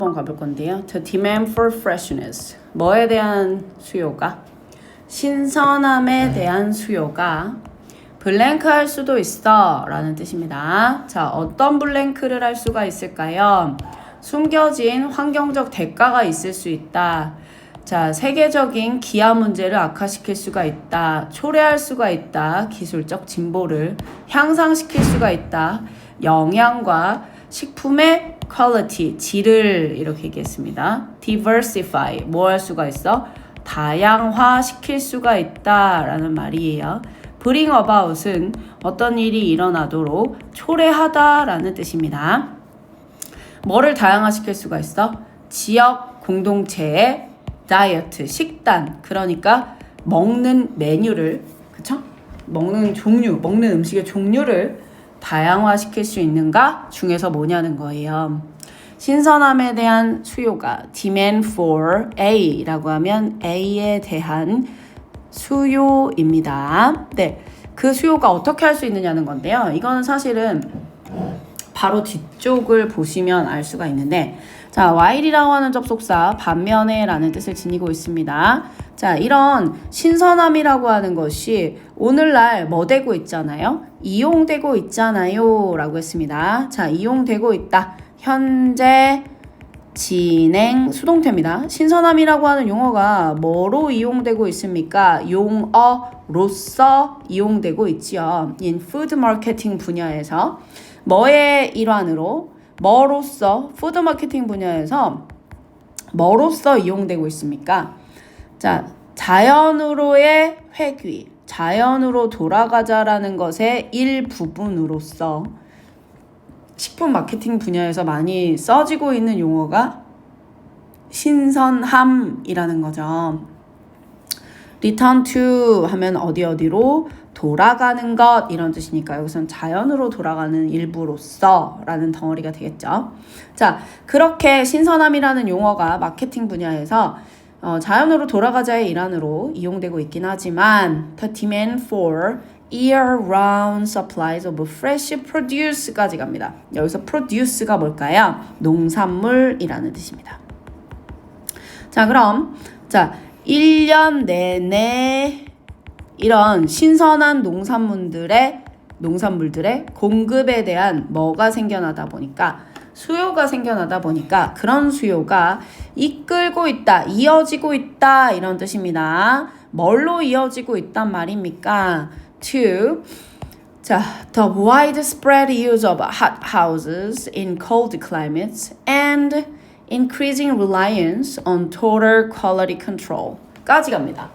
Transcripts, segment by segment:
한번 가볼 건데요. The demand for freshness. 뭐에 대한 수요가? 신선함에 대한 수요가 블랭크 할 수도 있어 라는 뜻입니다. 자, 어떤 블랭크를 할 수가 있을까요? 숨겨진 환경적 대가가 있을 수 있다. 자, 세계적인 기아 문제를 악화시킬 수가 있다. 초래할 수가 있다. 기술적 진보를 향상시킬 수가 있다. 영양과 식품의 quality, 질을 이렇게 얘기했습니다. diversify, 뭐 할 수가 있어? 다양화 시킬 수가 있다 라는 말이에요. bring about은 어떤 일이 일어나도록 초래하다 라는 뜻입니다. 뭐를 다양화시킬 수가 있어? 지역 공동체의 다이어트, 식단, 그러니까 먹는 메뉴를, 그쵸? 먹는 종류, 먹는 음식의 종류를 다양화시킬 수 있는가 중에서 뭐냐는 거예요. 신선함에 대한 수요가 demand for A라고 하면 A에 대한 수요입니다. 네, 그 수요가 어떻게 할 수 있느냐는 건데요. 이거는 사실은 바로 뒤쪽을 보시면 알 수가 있는데, 자, while이라고 하는 접속사 반면에 라는 뜻을 지니고 있습니다. 자, 이런 신선함이라고 하는 것이 오늘날 뭐 되고 있잖아요? 이용되고 있잖아요 라고 했습니다. 자, 이용되고 있다. 현재 진행 수동태입니다. 신선함이라고 하는 용어가 뭐로 이용되고 있습니까? 용어로서 이용되고 있지요. in food marketing 분야에서 뭐의 일환으로, 뭐로서, 푸드 마케팅 분야에서 뭐로서 이용되고 있습니까? 자, 자연으로의 회귀, 자연으로 돌아가자라는 것의 일부분으로서 식품 마케팅 분야에서 많이 써지고 있는 용어가 신선함이라는 거죠. return to 하면 어디로 돌아가는 것 이런 뜻이니까 여기서는 자연으로 돌아가는 일부로서 라는 덩어리가 되겠죠. 자, 그렇게 신선함이라는 용어가 마케팅 분야에서 자연으로 돌아가자의 일환으로 이용되고 있긴 하지만 the demand for year-round supplies of fresh produce까지 갑니다. 여기서 produce가 뭘까요? 농산물이라는 뜻입니다. 자, 그럼 1년 내내 이런 신선한 농산물들의 공급에 대한 뭐가 생겨나다 보니까 수요가 생겨나다 보니까 그런 수요가 이끌고 있다, 이어지고 있다 이런 뜻입니다. 뭘로 이어지고 있단 말입니까? To the widespread use of hot houses in cold climates and increasing reliance on total quality control 까지 갑니다.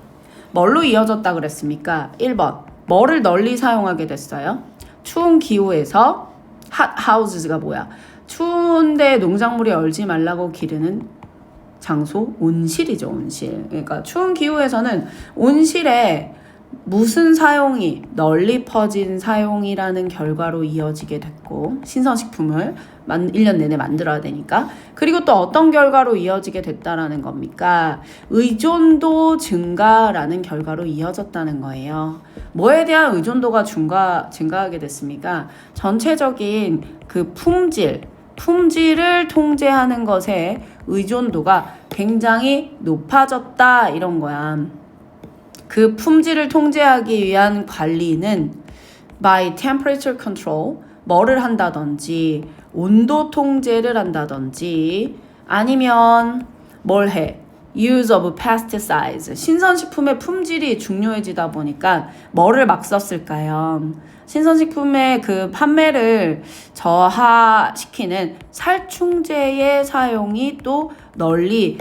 뭘로 이어졌다 그랬습니까? 1번, 뭐를 널리 사용하게 됐어요? 추운 기후에서 hot houses가 뭐야? 추운데 농작물이 얼지 말라고 기르는 장소? 온실이죠, 온실. 그러니까 추운 기후에서는 온실에 무슨 사용이 널리 퍼진 사용이라는 결과로 이어지게 됐고, 신선식품을 1년 내내 만들어야 되니까. 그리고 또 어떤 결과로 이어지게 됐다라는 겁니까? 의존도 증가라는 결과로 이어졌다는 거예요. 뭐에 대한 의존도가 증가하게 됐습니까? 전체적인 그 품질을 통제하는 것에 의존도가 굉장히 높아졌다 이런 거야. 그 품질을 통제하기 위한 관리는 by temperature control, 뭐를 한다든지 온도 통제를 한다든지 아니면 뭘 해? use of pesticides, 신선식품의 품질이 중요해지다 보니까 뭐를 막 썼을까요? 신선식품의 그 판매를 저하시키는 살충제의 사용이 또 널리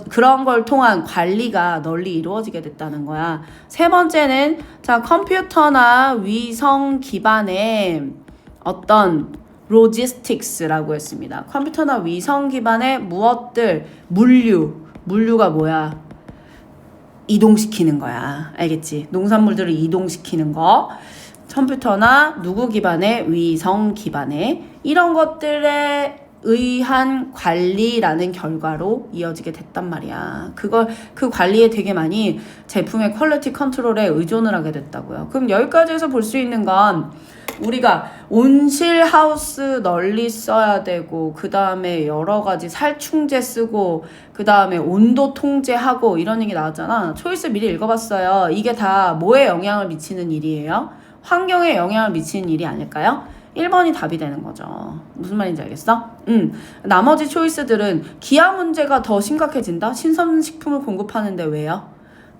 그런 걸 통한 관리가 널리 이루어지게 됐다는 거야. 세 번째는 컴퓨터나 위성 기반의 어떤 로지스틱스라고 했습니다. 컴퓨터나 위성 기반의 무엇들, 물류가 뭐야? 이동시키는 거야. 알겠지? 농산물들을 이동시키는 거. 컴퓨터나 누구 기반의 위성 기반의 이런 것들의 의한 관리라는 결과로 이어지게 됐단 말이야. 그 관리에 되게 많이 제품의 퀄리티 컨트롤에 의존을 하게 됐다고요. 그럼 여기까지에서 볼 수 있는 건 우리가 온실 하우스 널리 써야 되고 그 다음에 여러 가지 살충제 쓰고 그 다음에 온도 통제하고 이런 얘기 나왔잖아. 초이스 미리 읽어봤어요. 이게 다 뭐에 영향을 미치는 일이에요? 환경에 영향을 미치는 일이 아닐까요? 1번이 답이 되는 거죠. 무슨 말인지 알겠어? 나머지 초이스들은 기아 문제가 더 심각해진다? 신선식품을 공급하는데 왜요?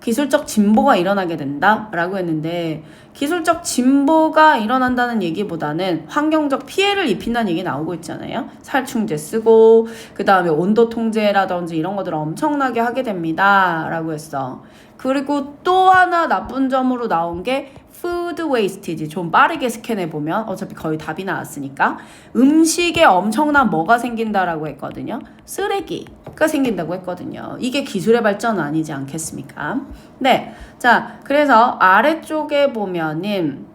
기술적 진보가 일어나게 된다 라고 했는데 기술적 진보가 일어난다는 얘기보다는 환경적 피해를 입힌다는 얘기 나오고 있잖아요. 살충제 쓰고 그 다음에 온도 통제라든지 이런 것들을 엄청나게 하게 됩니다 라고 했어. 그리고 또 하나 나쁜 점으로 나온 게 food wastage지. 좀 빠르게 스캔해보면 어차피 거의 답이 나왔으니까 음식에 엄청난 뭐가 생긴다라고 했거든요. 쓰레기가 생긴다고 했거든요. 이게 기술의 발전은 아니지 않겠습니까? 네, 자 그래서 아래쪽에 보면은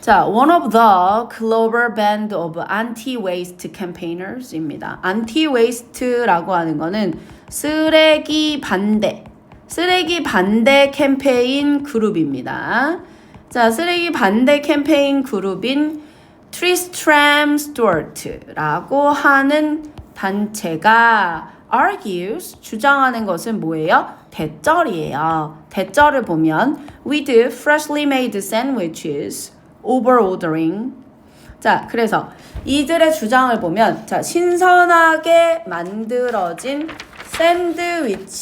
자, one of the global band of anti-waste campaigners 입니다. anti-waste라고 하는 거는 쓰레기 반대 캠페인 그룹입니다. 자, 쓰레기 반대 캠페인 그룹인 트리스트람 스튜어트라고 하는 단체가 argues, 주장하는 것은 뭐예요? 대절이에요. 대절을 보면 with freshly made sandwiches, overordering. 자, 그래서 이들의 주장을 보면 자, 신선하게 만들어진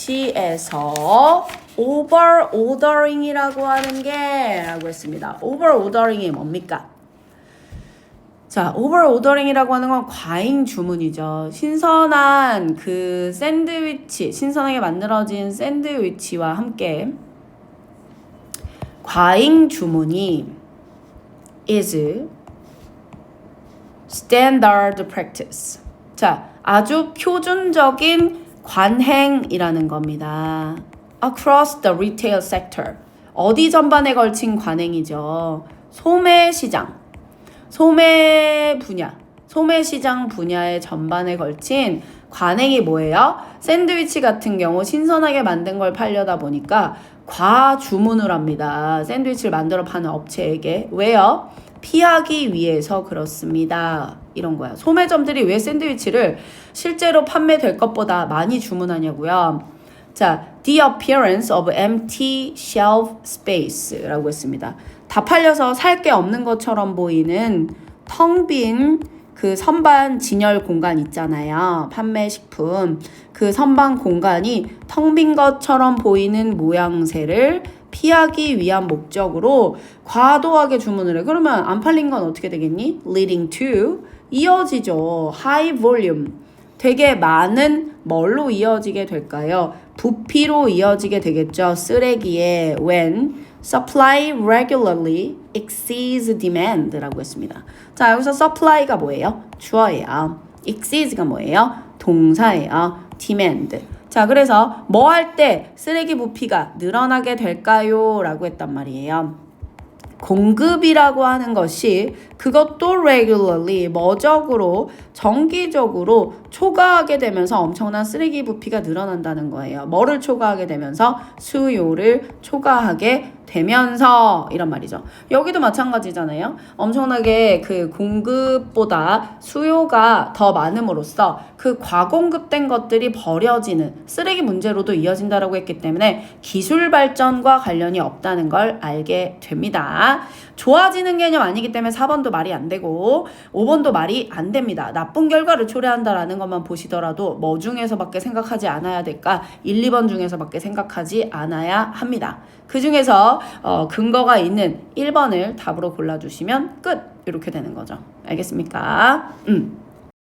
샌드위치에서 오버오더링이라고 하는 게 라고 했습니다. 오버오더링이 뭡니까? 자, 오버오더링이라고 하는 건 과잉 주문이죠. 신선한 그 샌드위치, 신선하게 만들어진 샌드위치와 함께 과잉 주문이 is standard practice. 자, 아주 표준적인 관행이라는 겁니다. Across the retail sector. 어디 전반에 걸친 관행이죠. 소매시장, 소매시장 분야의 전반에 걸친 관행이 뭐예요? 샌드위치 같은 경우 신선하게 만든 걸 팔려다 보니까 과주문을 합니다. 샌드위치를 만들어 파는 업체에게. 왜요? 피하기 위해서 그렇습니다. 이런 거야. 소매점들이 왜 샌드위치를 실제로 판매될 것보다 많이 주문하냐고요. 자, the appearance of empty shelf space라고 했습니다. 다 팔려서 살 게 없는 것처럼 보이는 텅 빈 그 선반 진열 공간 있잖아요. 판매 식품. 그 선반 공간이 텅 빈 것처럼 보이는 모양새를 피하기 위한 목적으로 과도하게 주문을 해. 그러면 안 팔린 건 어떻게 되겠니? leading to 이어지죠. high volume. 되게 많은 뭘로 이어지게 될까요? 부피로 이어지게 되겠죠. 쓰레기에 when supply regularly exceeds demand라고 했습니다. 자, 여기서 supply가 뭐예요? 주어예요. exceeds가 뭐예요? 동사예요. demand. 자, 그래서 뭐 할 때 쓰레기 부피가 늘어나게 될까요? 라고 했단 말이에요. 공급이라고 하는 것이 그것도 regularly, 뭐적으로, 정기적으로 초과하게 되면서 엄청난 쓰레기 부피가 늘어난다는 거예요. 뭐를 초과하게 되면서? 수요를 초과하게 되면서 이런 말이죠. 여기도 마찬가지잖아요. 엄청나게 그 공급보다 수요가 더 많음으로써 그 과공급된 것들이 버려지는 쓰레기 문제로도 이어진다라고 했기 때문에 기술 발전과 관련이 없다는 걸 알게 됩니다. 좋아지는 개념 아니기 때문에 4번도 말이 안 되고 5번도 말이 안 됩니다. 나쁜 결과를 초래한다라는 것만 보시더라도 뭐 중에서밖에 생각하지 않아야 될까? 1, 2번 중에서밖에 생각하지 않아야 합니다. 그 중에서 근거가 있는 1번을 답으로 골라주시면 끝! 이렇게 되는 거죠. 알겠습니까?